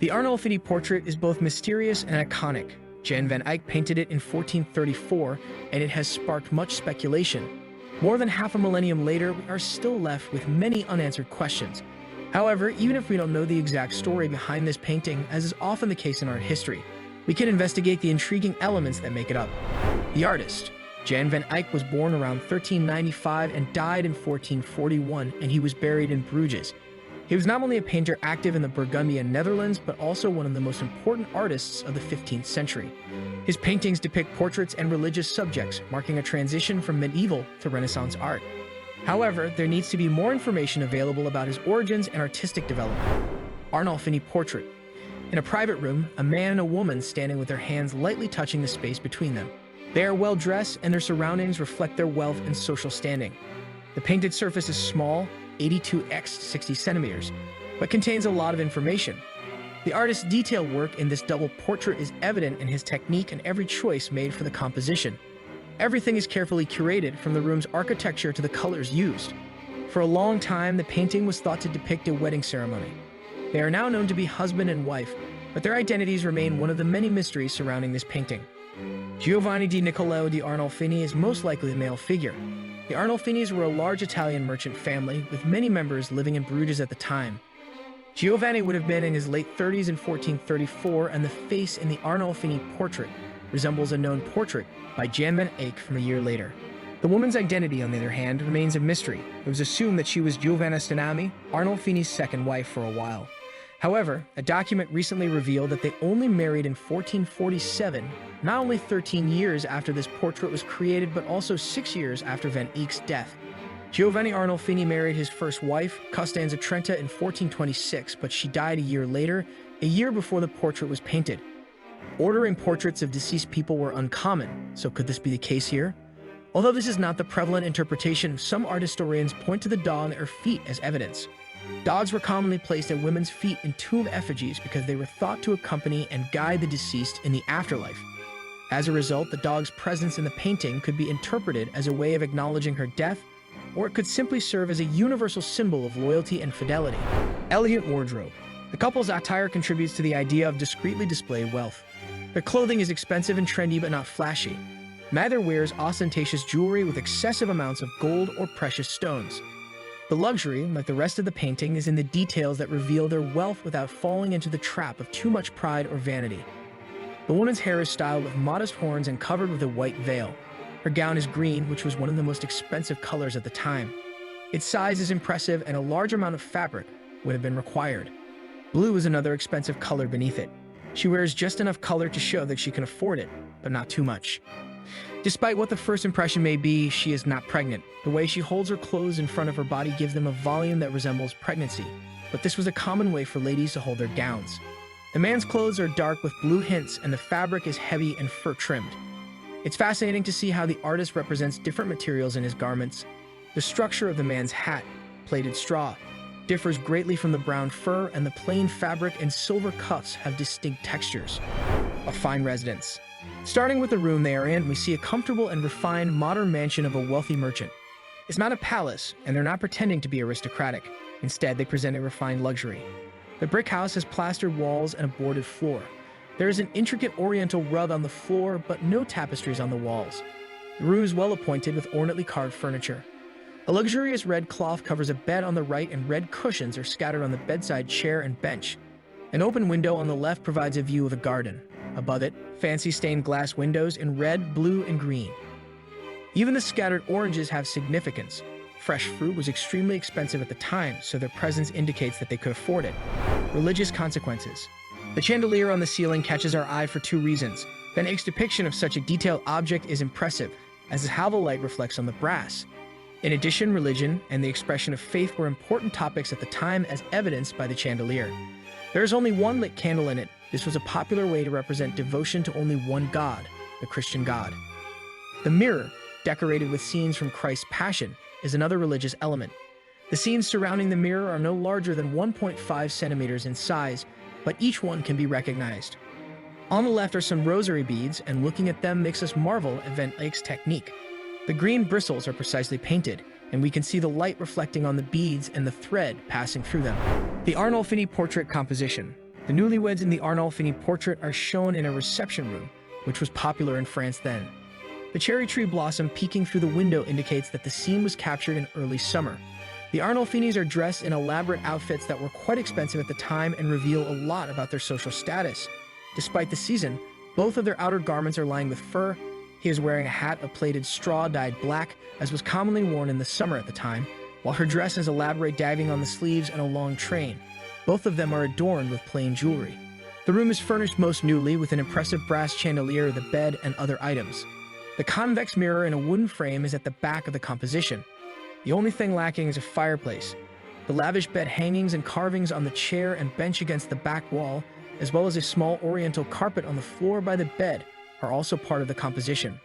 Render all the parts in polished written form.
The Arnolfini Portrait is both mysterious and iconic. Jan van Eyck painted it in 1434, and it has sparked much speculation. More than half a millennium later, we are still left with many unanswered questions. However, even if we don't know the exact story behind this painting, as is often the case in art history, we can investigate the intriguing elements that make it up. The artist. Jan van Eyck was born around 1395 and died in 1441, and he was buried in Bruges. He was not only a painter active in the Burgundian Netherlands, but also one of the most important artists of the 15th century. His paintings depict portraits and religious subjects, marking a transition from medieval to Renaissance art. However, there needs to be more information available about his origins and artistic development. Arnolfini Portrait. In a private room, a man and a woman standing with their hands lightly touching the space between them. They are well dressed, and their surroundings reflect their wealth and social standing. The painted surface is small, 82 x 60 centimeters, but contains a lot of information. The artist's detailed work in this double portrait is evident in his technique and every choice made for the composition. Everything is carefully curated, from the room's architecture to the colors used. For a long time, the painting was thought to depict a wedding ceremony. They are now known to be husband and wife, but their identities remain one of the many mysteries surrounding this painting. Giovanni di Niccolò di Arnolfini is most likely the male figure. The Arnolfinis were a large Italian merchant family, with many members living in Bruges at the time. Giovanni would have been in his late 30s in 1434, and the face in the Arnolfini portrait resembles a known portrait by Jan van Eyck from a year later. The woman's identity, on the other hand, remains a mystery. It was assumed that she was Giovanna Stenami, Arnolfini's second wife, for a while. However, a document recently revealed that they only married in 1447, not only 13 years after this portrait was created, but also 6 years after Van Eyck's death. Giovanni Arnolfini married his first wife, Costanza Trenta, in 1426, but she died a year later, a year before the portrait was painted. Ordering portraits of deceased people were uncommon, so could this be the case here? Although this is not the prevalent interpretation, some art historians point to the dog or feet as evidence. Dogs were commonly placed at women's feet in tomb effigies because they were thought to accompany and guide the deceased in the afterlife. As a result, the dog's presence in the painting could be interpreted as a way of acknowledging her death, or it could simply serve as a universal symbol of loyalty and fidelity. Elegant wardrobe. The couple's attire contributes to the idea of discreetly displayed wealth. Their clothing is expensive and trendy, but not flashy. Neither wears ostentatious jewelry with excessive amounts of gold or precious stones. The luxury, like the rest of the painting, is in the details that reveal their wealth without falling into the trap of too much pride or vanity. The woman's hair is styled with modest horns and covered with a white veil. Her gown is green, which was one of the most expensive colors at the time. Its size is impressive, and a large amount of fabric would have been required. Blue is another expensive color beneath it. She wears just enough color to show that she can afford it, but not too much. Despite what the first impression may be, she is not pregnant. The way she holds her clothes in front of her body gives them a volume that resembles pregnancy, but this was a common way for ladies to hold their gowns. The man's clothes are dark with blue hints, and the fabric is heavy and fur-trimmed. It's fascinating to see how the artist represents different materials in his garments. The structure of the man's hat, plaited straw, differs greatly from the brown fur, and the plain fabric and silver cuffs have distinct textures. A fine residence. Starting with the room they are in, we see a comfortable and refined modern mansion of a wealthy merchant. It's not a palace, and they're not pretending to be aristocratic. Instead, they present a refined luxury. The brick house has plastered walls and a boarded floor. There is an intricate oriental rug on the floor, but no tapestries on the walls. The room is well appointed with ornately carved furniture. A luxurious red cloth covers a bed on the right, and red cushions are scattered on the bedside chair and bench. An open window on the left provides a view of a garden. Above it, fancy stained glass windows in red, blue, and green. Even the scattered oranges have significance. Fresh fruit was extremely expensive at the time, so their presence indicates that they could afford it. Religious consequences. The chandelier on the ceiling catches our eye for two reasons. Van Eyck's depiction of such a detailed object is impressive, as is how the light reflects on the brass. In addition, religion and the expression of faith were important topics at the time, as evidenced by the chandelier. There is only one lit candle in it. This was a popular way to represent devotion to only one God, the Christian God. The mirror, decorated with scenes from Christ's Passion, is another religious element. The scenes surrounding the mirror are no larger than 1.5 centimeters in size, but each one can be recognized. On the left are some rosary beads, and looking at them makes us marvel at Van Eyck's technique. The green bristles are precisely painted, and we can see the light reflecting on the beads and the thread passing through them. The Arnolfini portrait composition. The newlyweds in the Arnolfini portrait are shown in a reception room, which was popular in France then. The cherry tree blossom peeking through the window indicates that the scene was captured in early summer. The Arnolfinis are dressed in elaborate outfits that were quite expensive at the time and reveal a lot about their social status. Despite the season, both of their outer garments are lined with fur. He is wearing a hat of plaited straw dyed black, as was commonly worn in the summer at the time, while her dress has elaborate dagging on the sleeves and a long train. Both of them are adorned with plain jewelry. The room is furnished most newly with an impressive brass chandelier, the bed, and other items. The convex mirror in a wooden frame is at the back of the composition. The only thing lacking is a fireplace. The lavish bed hangings and carvings on the chair and bench against the back wall, as well as a small oriental carpet on the floor by the bed, are also part of the composition.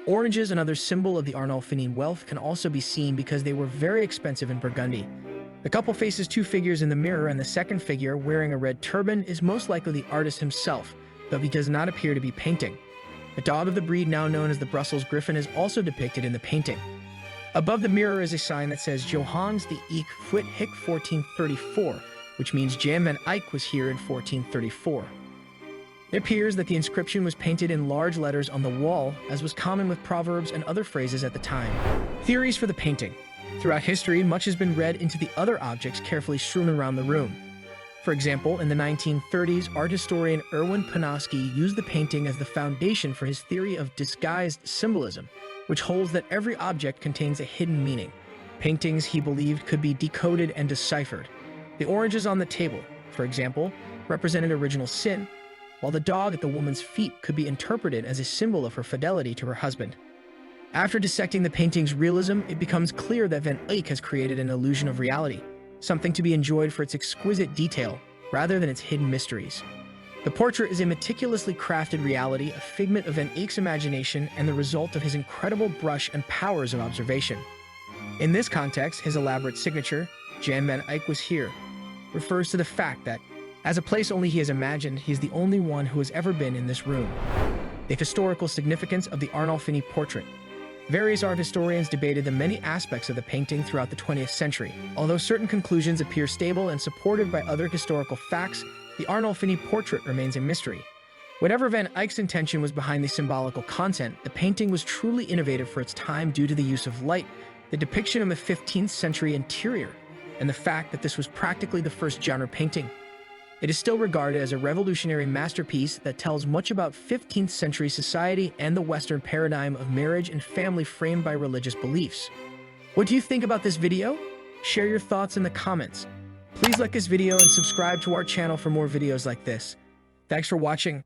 Oranges, another symbol of the Arnolfini wealth, can also be seen because they were very expensive in Burgundy. The couple faces two figures in the mirror, and the second figure, wearing a red turban, is most likely the artist himself, though he does not appear to be painting. A dog of the breed now known as the Brussels Griffon is also depicted in the painting. Above the mirror is a sign that says Johannes de Eyck Fuit Hick 1434, which means Jan van Eyck was here in 1434. It appears that the inscription was painted in large letters on the wall, as was common with proverbs and other phrases at the time. Theories for the painting. Throughout history, much has been read into the other objects carefully strewn around the room. For example, in the 1930s, art historian Erwin Panofsky used the painting as the foundation for his theory of disguised symbolism, which holds that every object contains a hidden meaning. Paintings, he believed, could be decoded and deciphered. The oranges on the table, for example, represented original sin, while the dog at the woman's feet could be interpreted as a symbol of her fidelity to her husband. After dissecting the painting's realism, it becomes clear that Van Eyck has created an illusion of reality, something to be enjoyed for its exquisite detail, rather than its hidden mysteries. The portrait is a meticulously crafted reality, a figment of Van Eyck's imagination and the result of his incredible brush and powers of observation. In this context, his elaborate signature, Jan van Eyck was here, refers to the fact that, as a place only he has imagined, he is the only one who has ever been in this room. The historical significance of the Arnolfini portrait. Various art historians debated the many aspects of the painting throughout the 20th century. Although certain conclusions appear stable and supported by other historical facts, the Arnolfini portrait remains a mystery. Whatever Van Eyck's intention was behind the symbolical content, the painting was truly innovative for its time due to the use of light, the depiction of a 15th century interior, and the fact that this was practically the first genre painting. It is still regarded as a revolutionary masterpiece that tells much about 15th century society and the Western paradigm of marriage and family framed by religious beliefs. What do you think about this video? Share your thoughts in the comments. Please like this video and subscribe to our channel for more videos like this. Thanks for watching.